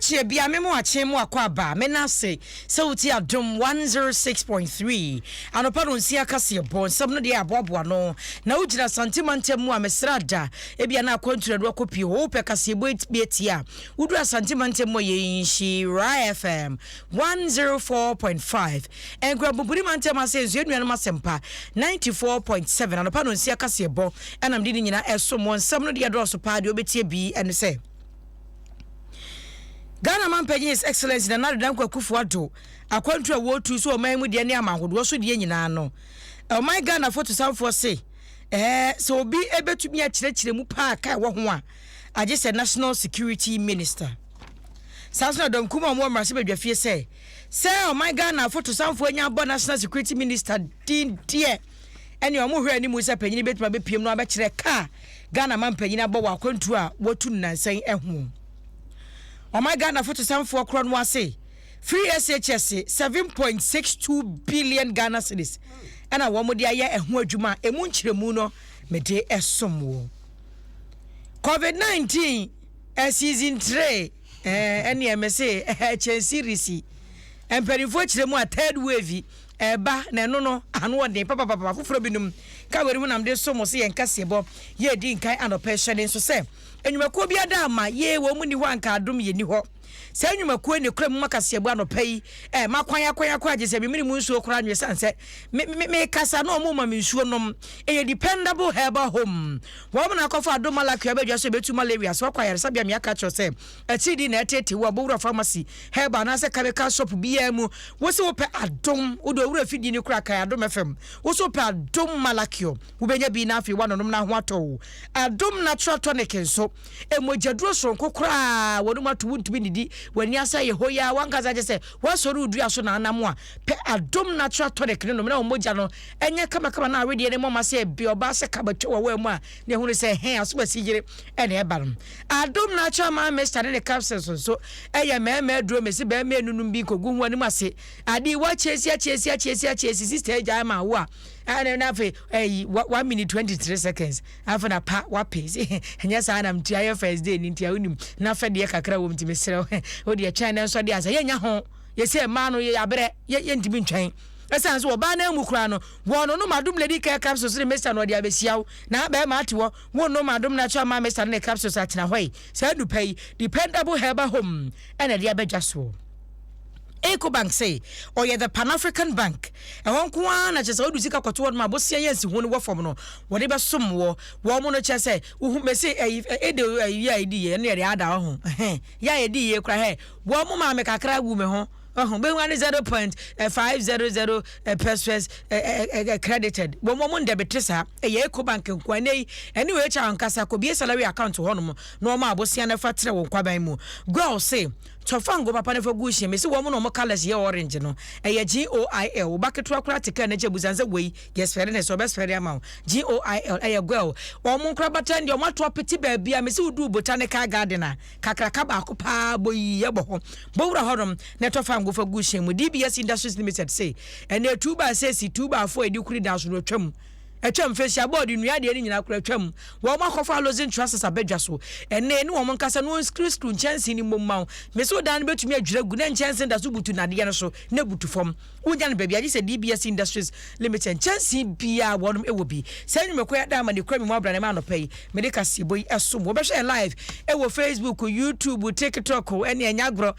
Ache bia memo ache mu akwaba menase se uti Adom 106.3 anopa no nsia kase bon sam no de aboaboa no na ugina santimante mu amesrada e bia na akwantura do kopi ho pe kase bo etia udura santimante mu ye nshi Rai FM 104.5 engwa buburi mante mase nzu enuanu masempa 94.7 anopa no nsia kase bon enam di nyina eso mo nsam no de do so pa de obetie bi ene se Ghana man pagin his excellence na nadu dankwa kufuado akwantu a wotu so o man mu de ne amahodo so de nyina no o my Ghana photo samfo say so obi ebetumi a kirekire mu pa aka wo ho a age se national security minister Samson Adom kuma mo mrase badwafie say o my Ghana photo samfo nya bo national security minister din die ene o mo hwe ani mu se pagin betuma be piem no abekire ka Ghana man pagin abo wa akwantu a wotu nansan ehu Oh my God, na photo some for crown was say free SHS 7.62 billion Ghana cedis. And I want dia ye ehun adwuma emu nkyeremu no me de esom COVID-19 season 3 any MSA series emperifo kyeremu a third wave eba na no ano de papa foforo binum ka weri mu nam de so mo se yen kasebo ye di nkan anopa hwede so se enwumako bia da ma ye wo mu ni ho anka adom ye ni ho se enwumako ne kram makasebo anopa yi makwan akwa agese me mu nsuo kora anwe sanse me kasa no mo ma me nsuo nom e dependable herbal home wo mo na kofa adom malakwa badwa so betu malaria so kwa yare sabia me aka cho se atidi na etete wo bowura pharmacy herbal na se chemical shop bia mu wo se wo pe adom wo do wura fidi ni kura kai adom fm wo so pe adom malakio wo benya bi na afi wa nonom na ho ato adom natural tonic nso emojaduro sonko kura wo no matu wuntumi nidi wani asa ye hoya wankaza je se wo so ru dua so na anamo a pe adom natural tonic no na omoja no enye kama na awede ne mama se bi oba se kabatwa wo mu a ne hunu se he aso basi gire ene ebalum adom natural ma mester ne capsules so eye meme duro mesi be me nunum bi kogu hu ani mase adi wa chesi sister ja ma wo a and na fe 1 minute 23 seconds afa na pa wa pace enya sa na mtia first day ni ntia unim na fe de kakra wo mtime sere o de china so de asa yenya ho ye se ma no ye abere ye ntimi ntwen esan so oba na mu kura no wo no madum lady care capsules ne mester no de abesiaw na ba ma ate wo no madum na cha ma mester ne capsules atena hoi sa du pay dependable herbal home ene de abedwaso Eco Bank say or ye the Pan African Bank e won ko na chese odu sika kwoto ma bosia yensi hu no wo fom no wo de be som wo mo no chese uhu me say ya idi ye ne ada ho ya idi ye kra he wo mo ma me kakra gu me ho be 0.500 pesos credited wo mo debit sa ye Eco Bank nkwane anyway cha nkasa ko bi salary account ho no no ma abosia na fa tere wo kwaban mu go say Tofango papa ne fagushi me se wo mo no mo colors ye orange no GOIL baketo akura tika na jebuzanze wei yes fere ne so best fere ama GOIL girl wo mo nkra batan de o mato apeti ba bia me se udu botanical garden kakraka ba ko pa boyi ye bo ho bowura horom ne tofango fagushi mu DBS Industries Limited say ene 2 ba 6 2 ba 4 edi kuri da so no twam etwam facia board nua de ni nyina kura twam wo makofa lozin trusts abedwa so ene ni wo nkasa no screw chance ni momma me so dan betumi adwira gu na chance da so butu na de no so na butu fom wonya no baabi agi se DBS Industries Limited chance bia wonum ewo bi sanyu mekoya da ma de kwami mo abra ne ma no pay me de kase boy esom wo be share live ewo Facebook YouTube TikTok ene anyagro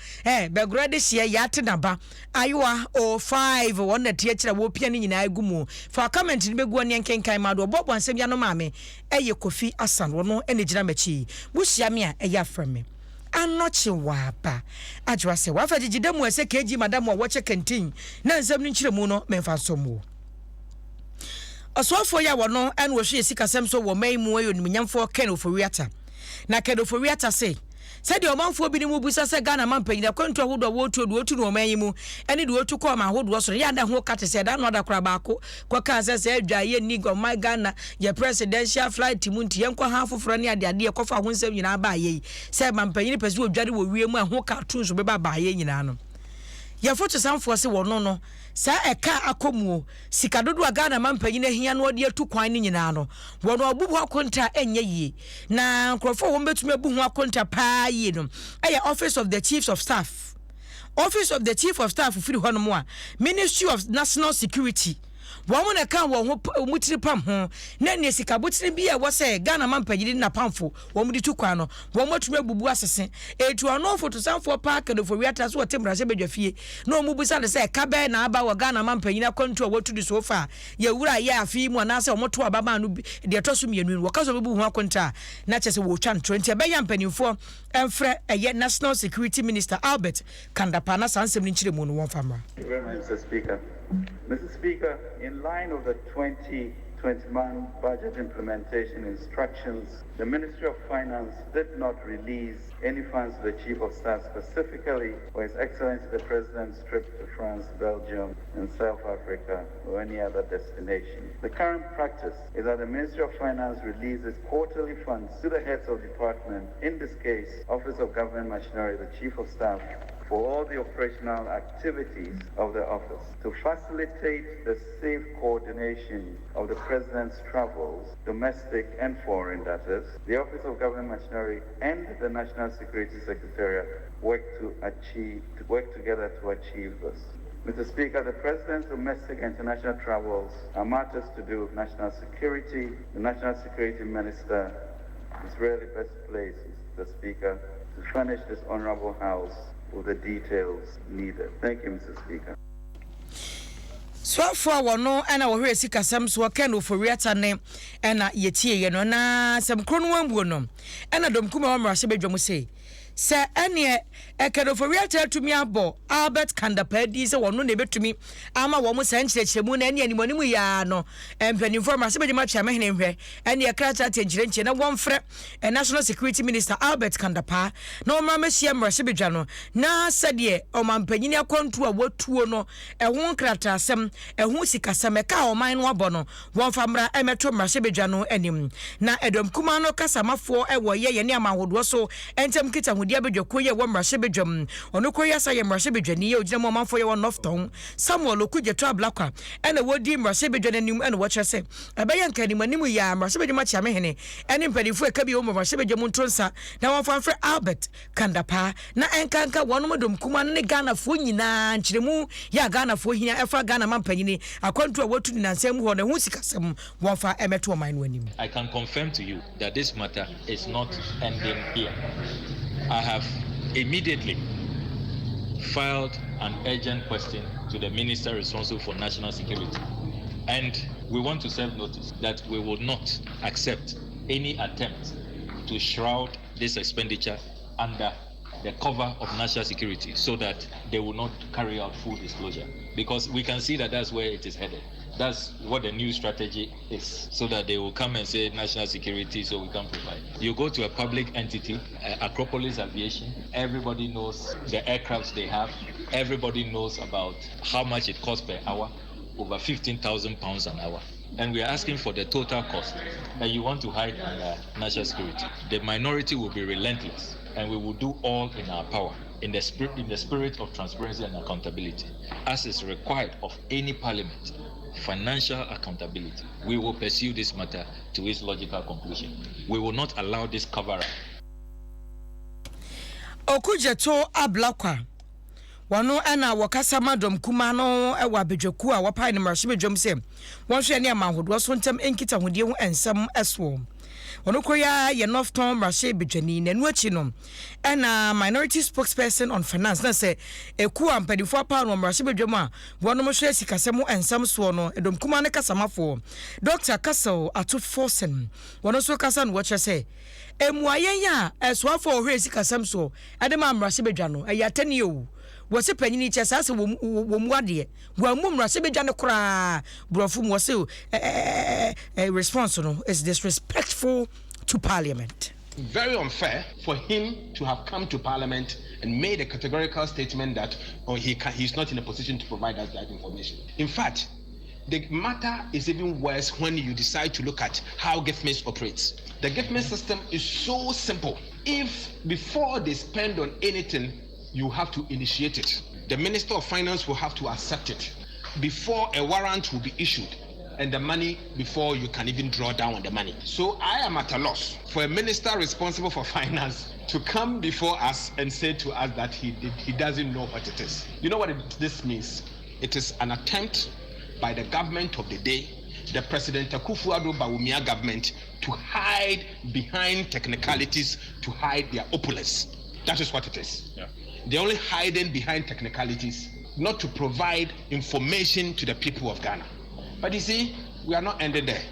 begro de share ya te naba ayoa 05 wona tie kira wo pia ni nyina agumu for comment ni begu oni kenkan ma do bobo ansem ya no ma me eye Kofi Asan wono ene gina machi buhia me a eye aframe anoche waba ajwa se wa fa gigide mu ese keji madam wo che canteen na nsem ni nkire mu no memfa so mu osofo ya wono en wo hwe sikasem so wo mai mu ayo nimnyamfo ken oforiata na ken oforiata se said your man for binim busa se Ghana man pay na kwanto hodo wotu no man yimu ene de wotu ko ma hodo so ya da ho kate se da no da kra ba ko ka se se adwa ye ni go my Ghana ye presidential flight mu nti yenko ha foforo ne ade ade ko fa ho nsem nyina ba ye se man pay ni pese odware wo wie mu ho ka tun so be ba ye nyina no ya foto sanfo se wono no sa eka akomuo sika dodo aga na mampanyi na hia no ode atu kwan ni nyina no wono abubu akonta enye yi na nkrofo wo betumi abuhu akonta paa yi no eya office of the chiefs of staff firi hono mo a Ministry of National Security wo na kan wo mutiri pam ho na ne sika botiri bi e wo se Ghana mampanyini na pamfo wo mudi tu kwan no wo matumi abubu asese etu ano foto sanfo park no for wiata so wotem rase bedwafie na o mubusa de se ka be na aba wo Ghana mampanyini akonto a wotu di sofa ye wura ye afi mu na se omoto ababa no de to so mienu wo ka so bebu ho akonta na chese wo twa ntrenti be ya mpanimfo emfre eye National Security Minister Albert Kandapa na sansem ni chire mu no won famra. Mr. Speaker. Mr. Speaker, in line of the 2021 budget implementation instructions, the Ministry of Finance did not release any funds to the Chief of Staff specifically for His Excellency the President's trip to France, Belgium, and South Africa, or any other destination. The current practice is that the Ministry of Finance releases quarterly funds to the heads of department, in this case, Office of Government Machinery, the Chief of Staff, for all the operational activities of the office. To facilitate the safe coordination of the President's travels, domestic and foreign, that is, the Office of Government Machinery and the National Security Secretariat work together to achieve this. Mr. Speaker, the President's domestic and international travels are matters to do with national security. The National Security Minister is really best placed, Mr. Speaker, to furnish this honorable House with the details needed. Thank you, Mr. Speaker. So for wono ana wo hwe sika sam so ken no for riata ne ana yetie ye no na sam krono wambuo no ana dom kuma wa mrase bedwom sei se ene ekedoforiata atumi abo Albert Kandapa di se wono ne betumi ama wo mo san kyerɛkyerɛmu na ene animonimu ya no empanimfo mrase bedwom atwa mehene hwɛ ene ekrata tenkyerɛnkyerɛ na wonfrɛ National Security Minister Albert Kandapa na o ma mehia mrase bedwa no na sɛde o mampanyini akonto a watuo no ɛho krata asɛm ɛho sikasɛm ɛka o man no abɔ no wonfa mra emeto mrase bedwa no anim na edom kuma no kasamafo ɛwɔ ye ne amahodo so entem kita dia bedwako ye wo mrase bedwam ono koya sa ye mrase bedwani ye ogina mo manfo ye wo nofton Samuel okugyeto ablakwa ene wodi mrase bedwane nim ene wo kyerese abaye nkanim anim ya mrase bedwama chia mehene ene mpadifo eka bi wo mrase bedwam ntonsa na wo fanfre Albert Kandapa na enkanka wono modom kuma ne Ghana fo nyina nkyeremu ya Ghana fo hia efa Ghana mampanyini akwantu a watu ni nansem ho na hu sikasem wo fa emeto man no anim. I can confirm to you that this matter is not ending here. I have immediately filed an urgent question to the Minister responsible for national security. And we want to serve notice that we will not accept any attempt to shroud this expenditure under the cover of national security so that they will not carry out full disclosure. Because we can see that that's where it is headed. That's what the new strategy is, so that they will come and say national security so we can provide. You go to a public entity, Acropolis Aviation, everybody knows the aircrafts they have, everybody knows about how much it costs per hour, over 15,000 pounds an hour. And we are asking for the total cost, and you want to hide under national security. The minority will be relentless, and we will do all in our power in the spirit of transparency and accountability, as is required of any parliament. Financial accountability. We will pursue this matter to its logical conclusion. We will not allow this cover-up. Okujeto ablakwa wano ana wakasa madom kuma no ewa bedwaku a wapa ne mrahye bedwom se wonhwe ne amahodo so ntem enkita hodie ho ensam eso wono koya ye nofton mrahye bedwani nanu achi no ana minority spokesperson on finance na se eku ampadifo apa no mrahye bedwom a wono mo hwe sikasem ensam so no edom kuma ne kasamafo Dr. Castle Atufosen wono so kasa no wache se emuayen ya esoafo hwe sikasem so adema mrahye bedwa no ayatani owu wose panyini chesa se wo muade wo mumra se bedwane kra brofu mo se response no is disrespectful to parliament. Very unfair for him to have come to parliament and made a categorical statement that he's not in a position to provide us that information. In fact, the matter is even worse when you decide to look at how GIFMIS operates. The GIFMIS system is so simple. If before they spend on anything, you have to initiate it. the Minister of Finance will have to accept it before a warrant will be issued, and the money before you can even draw down on the money. So I am at a loss for a minister responsible for finance to come before us and say to us that he doesn't know what it is. You know what this means? It is an attempt by the government of the day, the President Akufo-Addo Bawumia government, to hide behind technicalities, to hide their opulence. That is what it is. Yeah. They're only hiding behind technicalities, not to provide information to the people of Ghana. But you see, we are not ended there.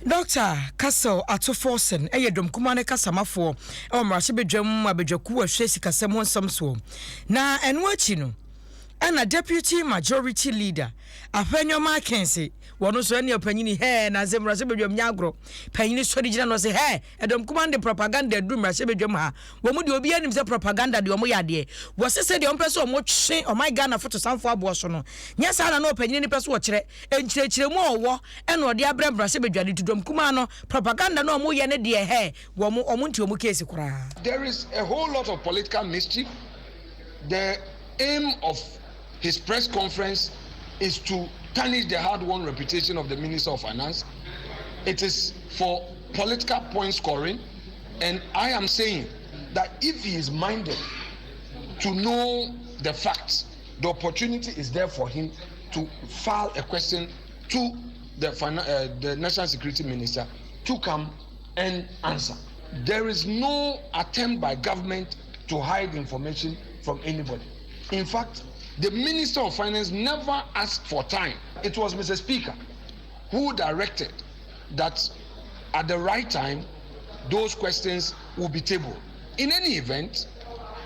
Dr. Castle Atoforsen, Adom Kumane Kasamafo, Marshebedjum, Abejaku, Shesi Kasemo Samso. Na and watching, and a deputy majority leader, Apenyo Mackenzie. One also any opinion here, and as a Rasebedjum Yagro, Penny Sodijan was a hair, Adom Kumande propaganda, do Rasebedjum. When would you be any propaganda, the Omoyade? Was said the Empress or much shame or my Ghana for some for Bossono. Yes, I don't know opinion person watch it, and Chechemo war, and what the Abram Rasebedjadi to Dom Kumano, propaganda no more yene dear hair, Womo Omunti Omukesi. There is a whole lot of political mischief. The aim of his press conference is to tarnish the hard-won reputation of the Minister of Finance. It is for political point scoring, and I am saying that if he is minded to know the facts, the opportunity is there for him to file a question to the National Security Minister to come and answer. There is no attempt by government to hide information from anybody. In fact, the Minister of Finance never asked for time. It was Mr. Speaker who directed that at the right time, those questions will be tabled. In any event,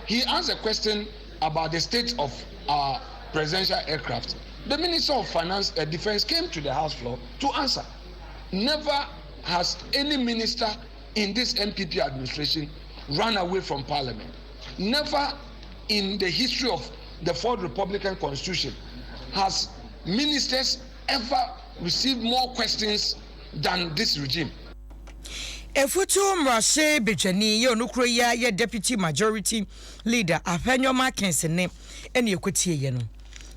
he asked a question about the state of our presidential aircraft. The Minister of Finance and Defense came to the House floor to answer. Never has any minister in this MPP administration run away from Parliament. Never in the history of the Fourth Republican Constitution has ministers ever received more questions than this regime. Efutu Mrashe Bejani, yo nukroya ye deputy majority leader, Apenyo Mackenzie ne, eni ekutie ye no.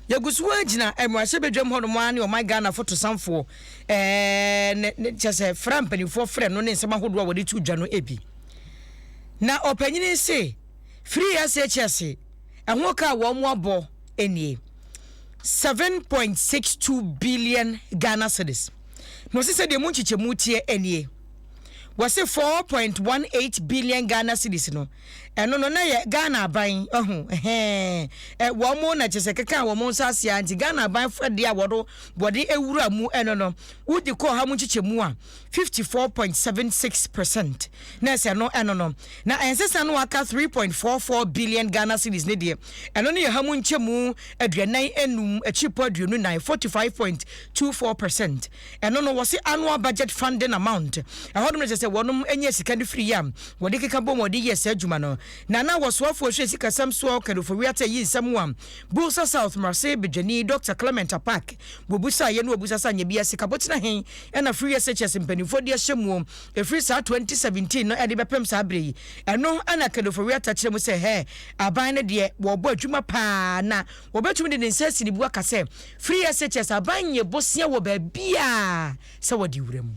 Yagusuwa jina Mrashe Bejam hono mwani o my Ghana for to samfo, chase frampeni for friend no ne nsema hodwa wadi tu jano ebi. Na opanyini se, free SHS, Anwoka wamwabo enie 7.62 billion Ghana cedis. No se de munchiche mutie enie. Was 4.18 billion Ghana cedis no. Eno no na ye Ghana ban wamo na chese keka wamo sasia anti Ghana ban fede a wodo bode ewura mu eno no wudi ko ha munchiche mu a 54.76%. Na se no eno no na ensesa no aka 3.44 billion Ghana cedis ne de eno no ye ha munche mu aduanan enum achipo aduonu 45.24%. Eno no was annual budget funding amount. Ehodum se wonum enye sika de free yam wode keka bom wode yes adwuma no Nana was what for she kasam so for we ata yin someone Busa South Marseille Bejani Dr. Clement Apak Bubusa ye no busa sanya bia sika botina hen na free SHS mpanifo de hyemu e free sa 2017 no e de bepem sa abre eno ana for we ata kyeremu se he aban ne de wo bo adwuma pa na wo betumi de nsasi ni bua kase free SHS aban ye bosia wo ba bia se wodi wurem.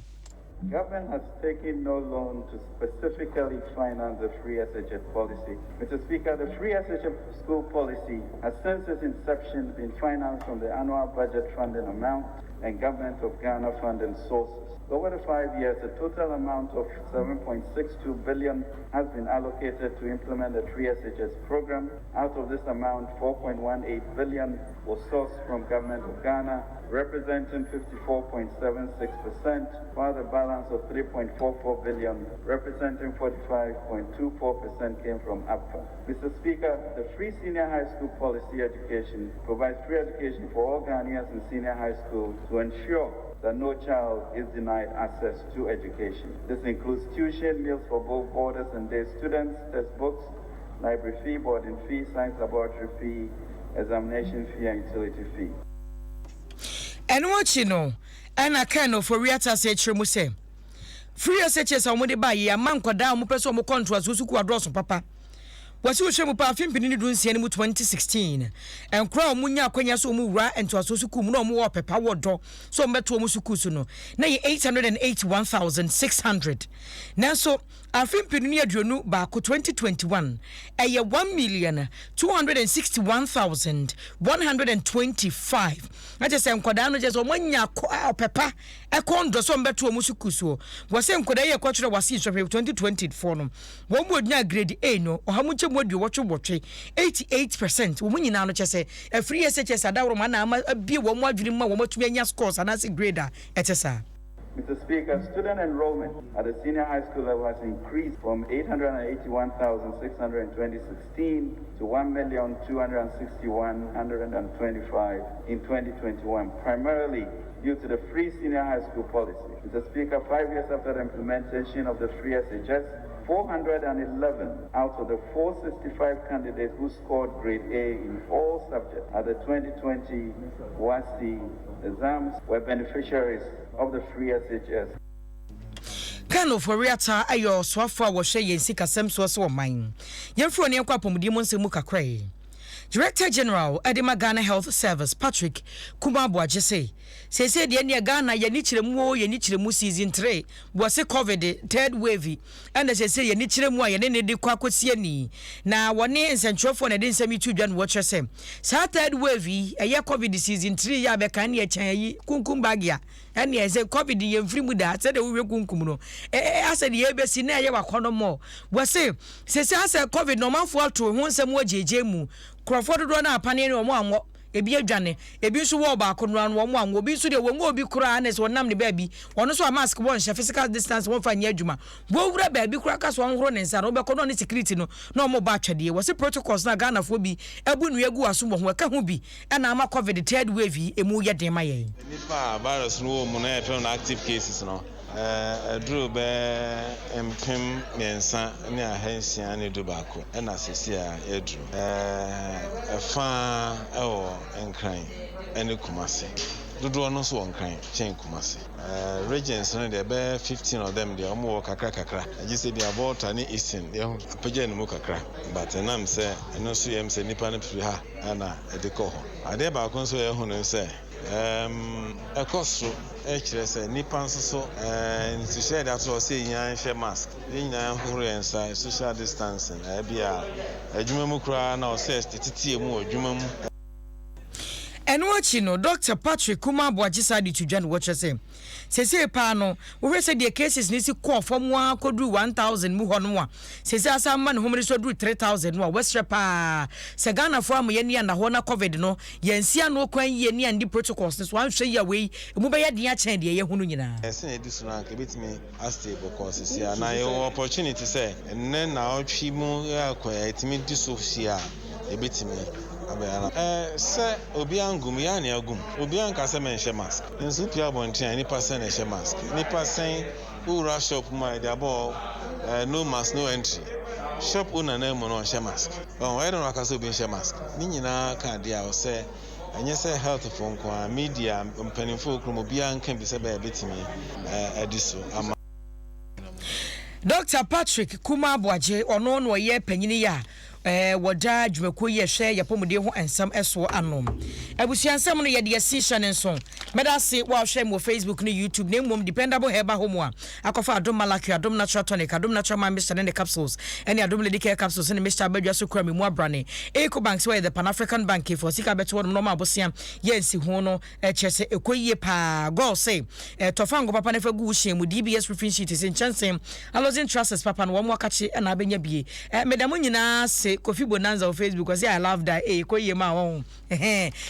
Government has taken no loan to specifically finance the free SHS policy. Mr. Speaker, the free SHS school policy has since its inception been financed from the annual budget funding amount and Government of Ghana funding sources. Over the 5 years, a total amount of 7.62 billion has been allocated to implement the free SHS program. Out of this amount, 4.18 billion was sourced from Government of Ghana, representing 54.76%, while the balance of 3.44 billion, representing 45.24%, came from APFA. Mr. Speaker, the free senior high school policy education provides free education for all Ghanaians in senior high school to ensure that no child is denied access to education. This includes tuition, meals for both boarders and day students, textbooks, library fee, boarding fee, science laboratory fee, examination fee, and utility fee. And what you know, and I can for Riata say Tremuse. Free SHS on the buy a man kwa down, person more contrast who could draw some papa. wasi wo pa fimpini ni dunsia ni mu 2016 enkra omunya akwanya so mu wura ento asoso kum na omu wo pepa wodo so mbeto omu suku su no na ye 881,600 nanso afimpini ni aduonu ba ko 2021 eye 1,261,125 na je se nkoda no je so omunya pepa ekondo so mbeto omu suku su wase nkoda ye kwatwere wasi hwehwe 2024 no wo mu odunya grade A no ohamuche modi watch 88% wo munyina no chese free SHS adawro ma na bie wo mu adwiri ma wo matumi anya scores anase grader etesa. Mr. Speaker, student enrollment at the senior high school level has increased from 881,620 to 1,261,125 in 2021, primarily due to the free senior high school policy. Mr. Speaker, 5 years after the implementation of the free SHS, 411 out of the 465 candidates who scored grade A in all subjects at the 2020 WASI exams were beneficiaries of the free SHS. Kano for Riata ayo swafo wo hwe yensi kasem so man. Yemfro ne kwa pomudi mo nsemu kakrai. Director General Adom Ghana Health Service Patrick Kumabwaje say de ne Ghana ye ni kiremu season 3 bo se COVID third wave and say ye ni kiremu a ye ne de kwakosie ni na woni nsentwofo na de nsemi tudwa no watch say sa third wave ye COVID season 3 ya be kan ye chan yi kunkum bagia and ye say COVID ye mfiri mu da say de we kunkum no ase de ye be si na ye wakono mo bo say ase COVID no manfo ato ho nsem wajeje mu Crawford do na apane ne omo anwo ebi adwane ebi nso wo ba akono no omo anwo obi nso de wo ngo obi kura na so nam ne baabi wono so mask won hye physical distance won fa nya adwuma wo wura baabi kura ka so honhoro ne nsa no be kono ne security no na omo ba atwade wo se protocols na Ghana fo bi ebu nu egu aso mo ho ka ho bi e na ama COVID third wave emu ye den ma ye nipa virus no wo mu na e fe no active cases no Drew be empim mensa ne ahansia ne do baako na sesi a edru fa enkran ene kumase dodo no so nkran chen kumase regions no dey be 15 of them dey omo kakra agi say dey about ani eastern dey apagya no mu kakra but nam say eno so yem say nipa no free ha na e ko ho ade baako so ye hu no say ekosro ekire say nipa nso so to share that so say yan share mask yan horo ensa social distancing bia adwuma mu kura na o say titie mu adwuma mu Enwachi no Dr. Patrick Kumabwaje sadi to John watch say pa no we say the cases ni si call from 1 kodru 1000 mu ho no a say asa man ho so dru 3000 no westre pa se Ghana for am ye ni na ho na COVID no yensia no kwan ye ni andi protocols so an hwe ya we mu be ye de a chen de ye hu no nyina ese edi so na ke betimi astable cause sia na your opportunity say enne na otwi mu akwa etimi di so sia e betimi se obi angum ya na agum obi anka se menhye mask nso pia bonten ni percent na hye mask ni percent ura shop my dey about no mask no entry shop owner na mo no hye mask why don't aka so obi hye mask ni nyina ka dia o se enye se health for nko media mpanimfo okrum obi anka bi se ba betimi ediso ama Dr. Patrick Kumabwaje ono no ye panyini ya wada dwumako ye hwe yapomode ho ensam eso anom abusuansam no ye de asihyɛ ne nso medase wa hwe mo Facebook no YouTube na mmom dependable heba homo a akofa Adom Malaki Adom Natural Tonic Adom Natural Man Mr. ne capsules ene Adom Lady Care capsules ne Mr. Badwa so kura me mu abrane Eco Banks where the Pan African Bank for sika beto no ma abosia ye nsi ho no kyese ekoyie pa go say tofango papa ne fagu hye mu DBS roofing sheet is in chance alozin trusses papa no wo akachi na abenya bie medamo nyina se Kofi Bonanza on Facebook because I love that koye ma won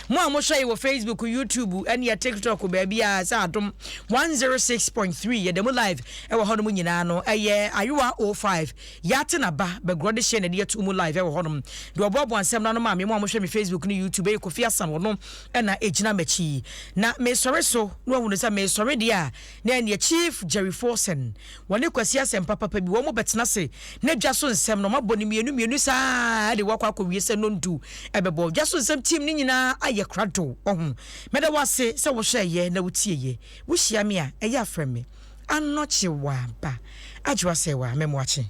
mo amosha wo Facebook YouTube and ya TikTok baby sa Adom 106.3 ye demo live e wo hono nyina no eye ayewa 05 yate na ba be grode share na de to mu live e wo hono do obobo ansem na no ma me mo amosha me Facebook ni YouTube e Kofi Asan wo no e na ejina machi na me sorry so no hu no say me sorry dia na ne Chief Jerry Forsen woni kwasi asem papa bi wo mo betena se na dwa so nsem no maboni mienu sa de wakwa ko wiese no ndu ebebo jaso nsem team ni nyina aye krado ohun meda wase se wo hwe ye na wutie ye wo hia me a eya frɛ me anoche wa ba ajwa se wa memwache